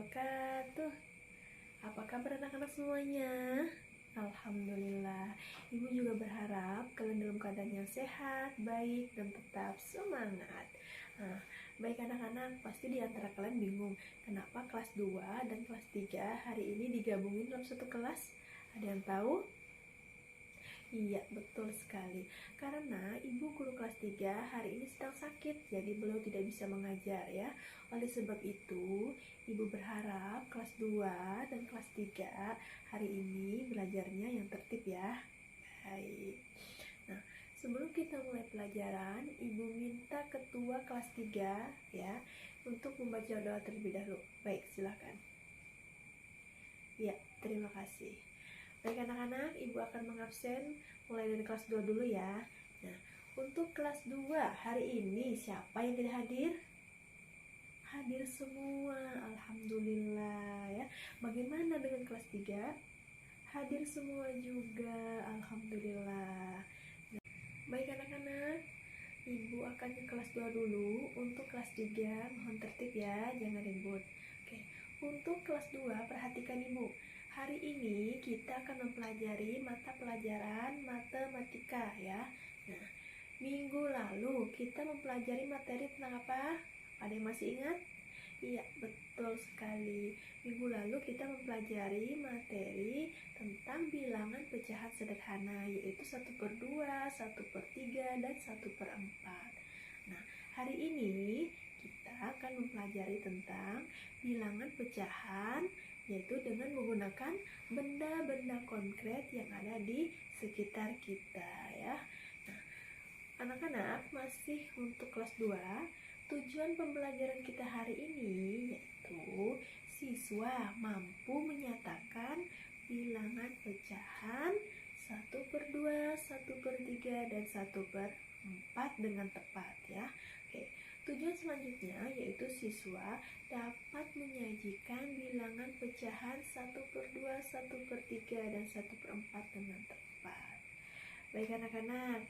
wabarakatuh. Apa kabar anak-anak semuanya? Alhamdulillah. Ibu juga berharap kalian dalam keadaan yang sehat, baik, dan tetap semangat. Baik anak-anak, pasti di antara kalian bingung kenapa kelas 2 dan kelas 3 hari ini digabungin dalam satu kelas? Ada yang tahu? Iya, betul sekali. Karena ibu guru kelas 3 hari ini sedang sakit, jadi beliau tidak bisa mengajar ya. Oleh sebab itu, ibu berharap kelas 2 dan kelas 3 hari ini belajarnya yang tertib ya. Baik. Nah, sebelum kita mulai pelajaran, ibu minta ketua kelas 3 ya untuk membaca doa terlebih dahulu. Baik, silakan. Ya, terima kasih. Baik anak-anak, ibu akan mengabsen mulai dari kelas 2 dulu ya. Nah, untuk kelas 2 hari ini siapa yang tidak hadir? Hadir semua, alhamdulillah ya. Bagaimana dengan kelas 3? Hadir semua juga, alhamdulillah. Nah, baik anak-anak, ibu akan ke kelas 2 dulu. Untuk kelas 3 mohon tertib ya, jangan ribut. Oke, untuk kelas 2 perhatikan ibu. Hari ini kita akan mempelajari mata pelajaran matematika ya. Nah, minggu lalu kita mempelajari materi tentang apa? Ada yang masih ingat? Iya, betul sekali. Minggu lalu kita mempelajari materi tentang bilangan pecahan sederhana, yaitu 1/2, 1/3, dan 1/4. Nah, hari ini kita akan mempelajari tentang bilangan pecahan, yaitu dengan menggunakan benda-benda konkret yang ada di sekitar kita ya. Nah, anak-anak masih untuk kelas 2, tujuan pembelajaran kita hari ini yaitu siswa mampu menyatakan bilangan pecahan 1/2, 1/3, dan 1/4 dengan tepat ya. Oke. Tujuan selanjutnya yaitu siswa dapat menyajikan bilangan pecahan 1/2, 1/3, dan 1/4 dengan tepat. Baik anak-anak,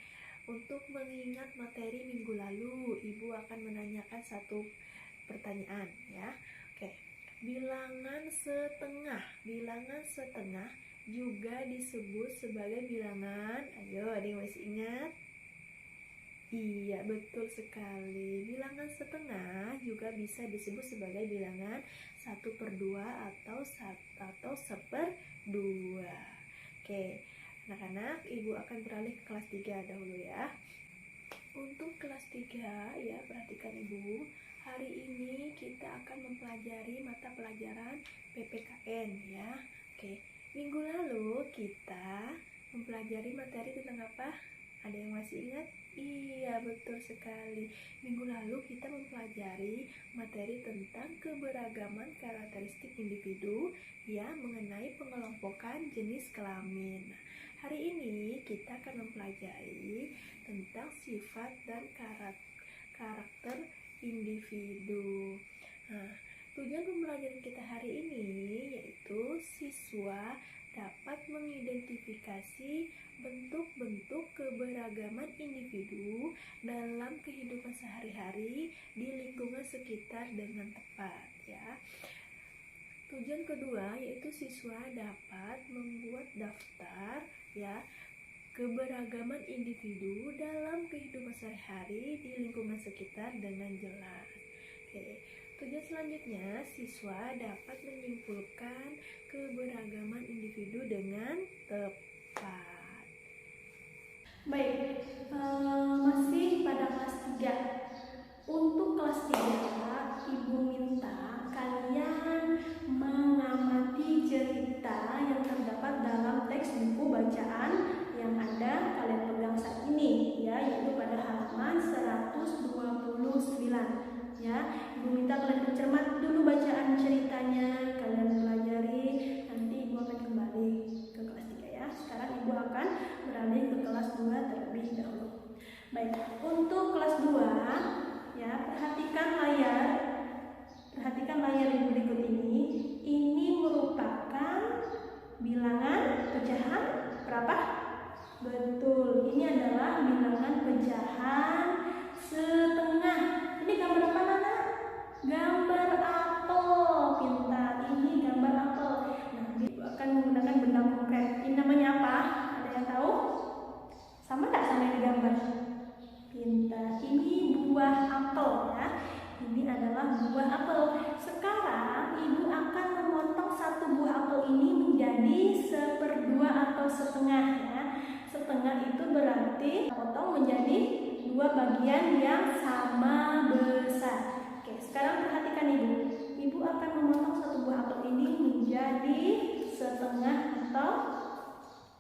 untuk mengingat materi minggu lalu, ibu akan menanyakan satu pertanyaan ya. Oke, bilangan setengah juga disebut sebagai bilangan. Ayo, ada yang masih ingat? Iya, betul sekali. Bilangan setengah juga bisa disebut sebagai bilangan 1/2 atau 1/2. Oke, anak-anak, ibu akan beralih ke kelas 3 dahulu ya. Untuk kelas 3 ya, perhatikan ibu. Hari ini kita akan mempelajari mata pelajaran PPKN ya. Oke, minggu lalu kita mempelajari materi tentang apa? Ada yang masih ingat? Iya, betul sekali. Minggu lalu kita mempelajari materi tentang keberagaman karakteristik individu ya, mengenai pengelompokan jenis kelamin. Nah, hari ini kita akan mempelajari tentang sifat dan karakter individu. Nah, tujuan pembelajaran kita hari ini yaitu siswa dapat mengidentifikasi bentuk-bentuk keberagaman individu dalam kehidupan sehari-hari di lingkungan sekitar dengan tepat ya. Tujuan kedua yaitu siswa dapat membuat daftar ya keberagaman individu dalam kehidupan sehari-hari di lingkungan sekitar dengan jelas. Oke. Tujuan selanjutnya, siswa dapat menyimpulkan keberagaman individu dengan tepat. Baik, masih pada kelas 3. Untuk kelas 3, ibu minta kalian mengamati cerita yang terdapat dalam teks buku bacaan yang ada kalian pegang saat ini ya, yaitu pada halaman 129 ya. Ibu minta kalian bercermat dulu bacaan ceritanya, kalian pelajari, nanti ibu akan kembali ke kelas 3 ya. Sekarang ibu akan beralih ke kelas 2 terlebih dahulu. Baik, untuk kelas 2 ya, perhatikan layar yang berikut ini. Ini merupakan bilangan pecahan berapa? Betul, ini adalah bilangan pecahan setengah. Ini gambar apa, Nana? Gambar apel. Pintar apel ya. Ini adalah buah apel. Sekarang ibu akan memotong satu buah apel ini menjadi 1/2 atau setengah ya. Setengah itu berarti potong menjadi 2 bagian yang sama besar. Oke, sekarang perhatikan ibu. Ibu akan memotong satu buah apel ini menjadi setengah atau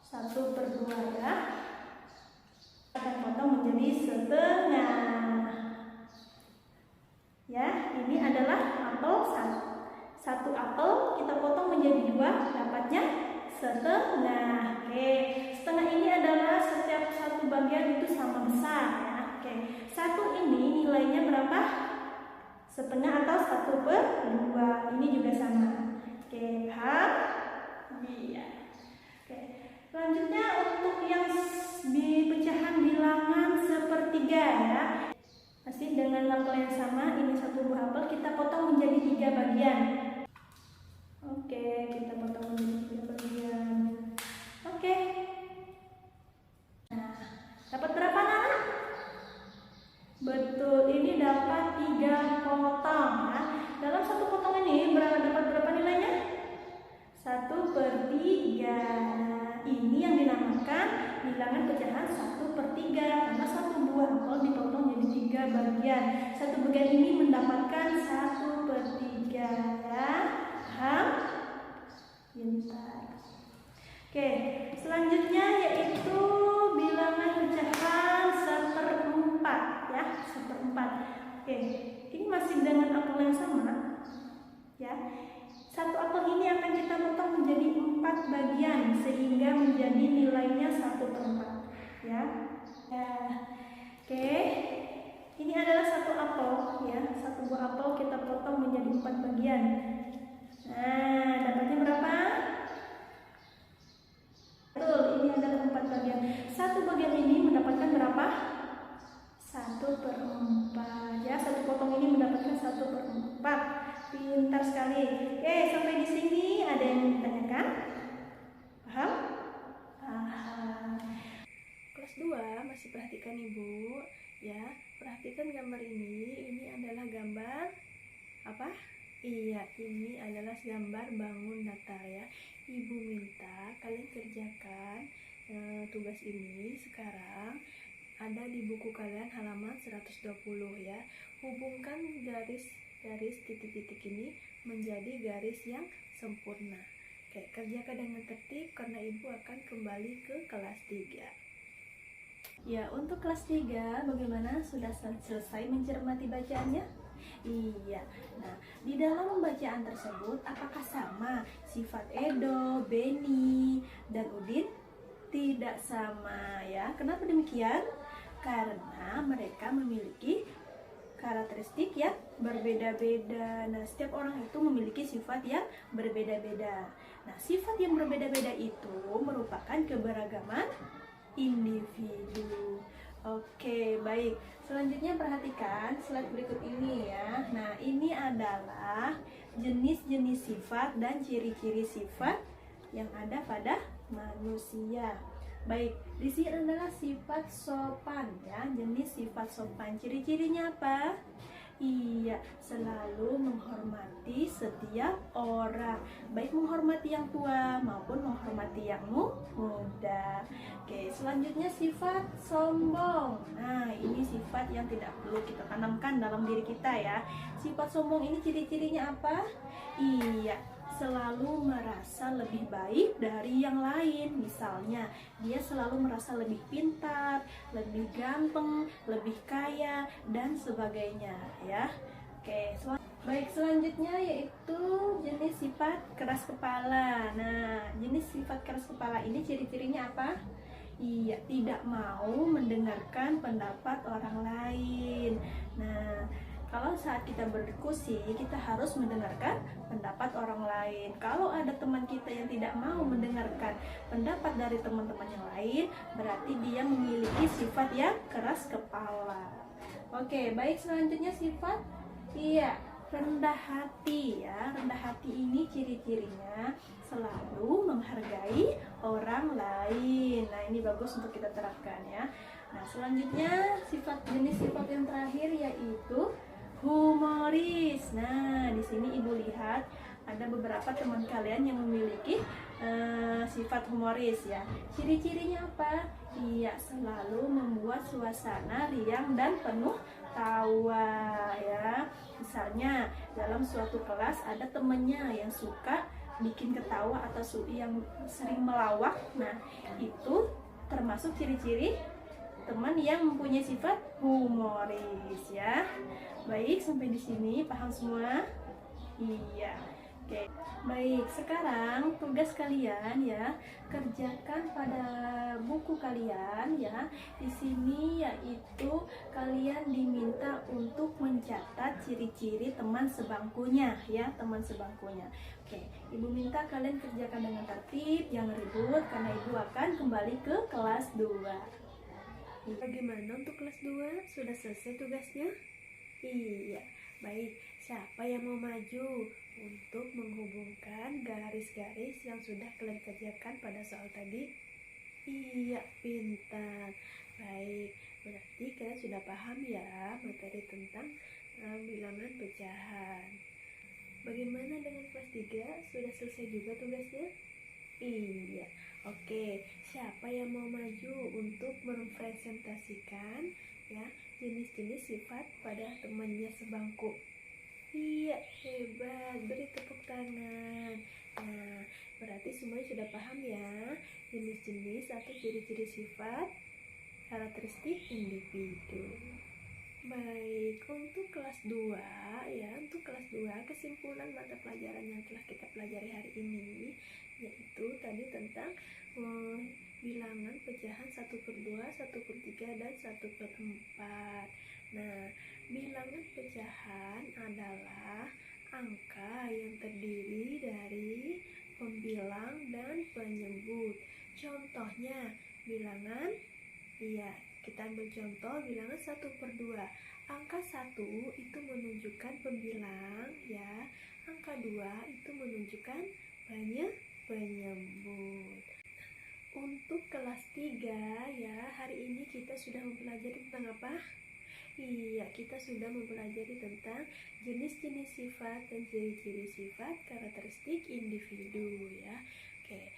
1/2 ya. Akan potong menjadi setengah. Ya, ini adalah apel satu apel kita potong menjadi 2, dapatnya setengah. Oke, setengah ini adalah setiap satu bagian itu sama besar ya. Oke, satu ini nilainya berapa? Setengah atau 1/2. Ini juga sama. Oke, paham? Iya. Oke, selanjutnya untuk yang di pecahan bilangan 1/3 ya. Masih dengan apel yang sama, ini satu buah apel kita potong menjadi 3 bagian. Oke, kita potong menjadi 3 bagian. Oke. Nah, dapat berapa anak? Betul, ini dapat 3 potong ya. Dalam satu potong ini dapat berapa nilainya? 1/3. Nah, ini yang dinamakan bilangan pecahan 1/3 karena satu buah apel dipotong jadi 3 bagian. Satu bagian ini mendapatkan 1/3 ya. Paham? Pintar. Oke, selanjutnya yaitu bilangan pecahan 1/4 ya, 1/4. Oke, ini masih dengan apel yang sama ya. Satu apel ini akan kita potong menjadi 4 bagian sehingga menjadi nilainya 1/4 ya. Oke, ini adalah satu apel ya. Satu buah apel kita potong menjadi 4 bagian. Nah, dapatnya berapa? Betul, ini adalah 4 bagian. Satu bagian ini mendapatkan berapa? 1/4 ya. Satu potong ini mendapatkan 1/4. Pintar sekali. Oke, sampai di sini ada yang ditanyakan? Paham? Paham. Kelas 2 masih perhatikan ibu ya. Perhatikan gambar ini. Ini adalah gambar apa? Iya, ini adalah gambar bangun datar ya. Ibu minta kalian kerjakan tugas ini sekarang ada di buku kalian halaman 120 ya. Hubungkan garis titik-titik ini menjadi garis yang sempurna. Oke, kerjakan dengan tertib karena ibu akan kembali ke kelas 3. Ya, untuk kelas 3 bagaimana? Sudah selesai mencermati bacaannya? Iya. Nah, di dalam pembacaan tersebut apakah sama sifat Edo, Beni, dan Udin? Tidak sama ya. Kenapa demikian? Karena mereka memiliki karakteristik yang berbeda-beda. Nah, setiap orang itu memiliki sifat yang berbeda-beda. Nah, sifat yang berbeda-beda itu merupakan keberagaman individu. Oke, baik. Selanjutnya perhatikan slide berikut ini ya. Nah, ini adalah jenis-jenis sifat dan ciri-ciri sifat yang ada pada manusia. Baik, di sini adalah sifat sopan ya. Jenis sifat sopan. Ciri-cirinya apa? Iya, selalu menghormati setiap orang, baik menghormati yang tua maupun menghormati yang muda. Oke, selanjutnya sifat sombong. Nah, ini sifat yang tidak perlu kita tanamkan dalam diri kita ya. Sifat sombong ini ciri-cirinya apa? Iya, selalu merasa lebih baik dari yang lain. Misalnya, dia selalu merasa lebih pintar, lebih ganteng, lebih kaya, dan sebagainya ya. Oke, baik, selanjutnya yaitu jenis sifat keras kepala. Nah, jenis sifat keras kepala ini ciri-cirinya apa? Iya, tidak mau mendengarkan pendapat orang lain. Nah, kalau saat kita berdiskusi, kita harus mendengarkan pendapat orang lain. Kalau ada teman kita yang tidak mau mendengarkan pendapat dari teman-teman yang lain, berarti dia memiliki sifat yang keras kepala. Oke, baik, selanjutnya sifat rendah hati ya. Rendah hati ini ciri-cirinya selalu menghargai orang lain. Nah, ini bagus untuk kita terapkan ya. Nah, selanjutnya jenis sifat yang terakhir yaitu humoris. Nah, di sini Ibu lihat ada beberapa teman kalian yang memiliki sifat humoris ya. Ciri-cirinya apa? Iya, selalu membuat suasana riang dan penuh tawa ya. Misalnya dalam suatu kelas ada temannya yang suka bikin ketawa atau yang sering melawak. Nah, itu termasuk ciri-ciri teman yang mempunyai sifat humoris ya. Baik, sampai di sini paham semua? Iya. Oke. Baik, sekarang tugas kalian ya, kerjakan pada buku kalian ya. Di sini yaitu kalian diminta untuk mencatat ciri-ciri teman sebangkunya ya, teman sebangkunya. Oke, Ibu minta kalian kerjakan dengan tertib, jangan ribut karena Ibu akan kembali ke kelas 2. Bagaimana untuk kelas 2? Sudah selesai tugasnya? Iya, baik. Siapa yang mau maju untuk menghubungkan garis-garis yang sudah kalian kerjakan pada soal tadi? Iya, pintar. Baik, berarti kalian sudah paham ya materi tentang bilangan pecahan. Bagaimana dengan kelas 3? Sudah selesai juga tugasnya? Iya, oke. Siapa yang mau maju untuk merepresentasikan ya jenis-jenis sifat pada temannya sebangku? Iya, hebat. Beri tepuk tangan. Nah, berarti semuanya sudah paham ya jenis-jenis atau ciri-ciri sifat karakteristik individu. Baik, untuk kelas 2 ya, untuk kelas 2 kesimpulan mata pelajaran yang telah kita pelajari hari ini yaitu tadi tentang bilangan pecahan 1/2, 1/3, dan 1/4. Nah, bilangan pecahan adalah angka yang terdiri dari pembilang dan penyebut. Contohnya bilangan, iya, kita ambil contoh bilangan 1/2. Angka 1 itu menunjukkan pembilang ya. Angka 2 itu menunjukkan penyebut. Untuk kelas 3 ya, hari ini kita sudah mempelajari tentang apa? Iya, kita sudah mempelajari tentang jenis-jenis sifat dan ciri-ciri sifat karakteristik individu ya. Oke.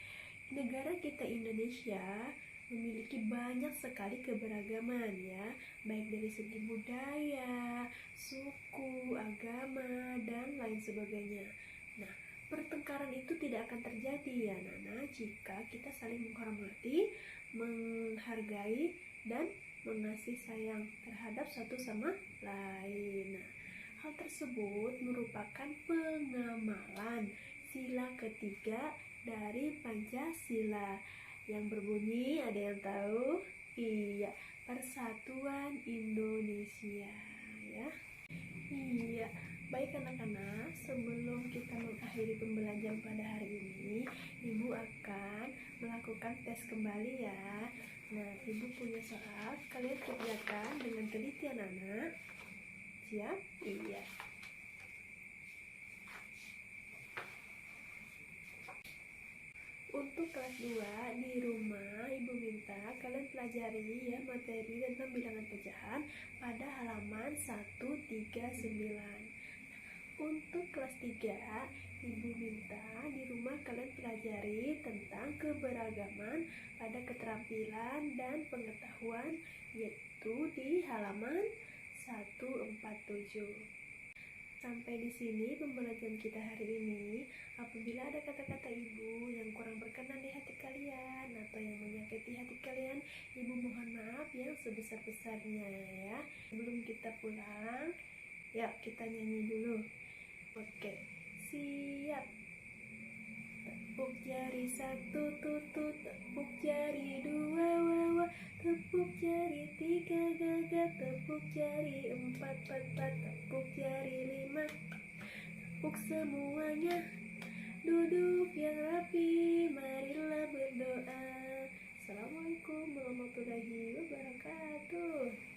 Negara kita Indonesia memiliki banyak sekali keberagaman ya, baik dari segi budaya, suku, agama, dan lain sebagainya. Nah, pertengkaran itu tidak akan terjadi ya Nana jika kita saling menghormati, menghargai, dan mengasih sayang terhadap satu sama lain. Nah, hal tersebut merupakan pengamalan sila ketiga dari Pancasila yang berbunyi, ada yang tahu? Iya, Persatuan Indonesia ya. Iya, baik anak-anak, sebelum kita mengakhiri pembelajaran pada hari ini, Ibu akan melakukan tes kembali ya. Nah, Ibu punya soal, kalian kerjakan dengan teliti anak-anak. Siap? Iya. Untuk kelas 2 di rumah Ibu minta kalian pelajari ya materi tentang bilangan pecahan pada halaman 139. Untuk kelas 3 Ibu minta di rumah kalian pelajari tentang keberagaman pada keterampilan dan pengetahuan yaitu di halaman 147. Sampai di sini pembelajaran kita hari ini. Apabila ada kata-kata Ibu yang kurang berkenan di hati kalian atau yang menyakiti hati kalian, Ibu mohon maaf yang sebesar-besarnya ya. Sebelum kita pulang, yuk kita nyanyi dulu. Oke, siap. Tepuk jari 1 tutut, tepuk jari 2 wawa, tepuk jari 3 gagak, tepuk jari 4 pat, tepuk jari 5. Tepuk semuanya, duduk yang rapi, marilah berdoa. Assalamualaikum warahmatullahi wabarakatuh.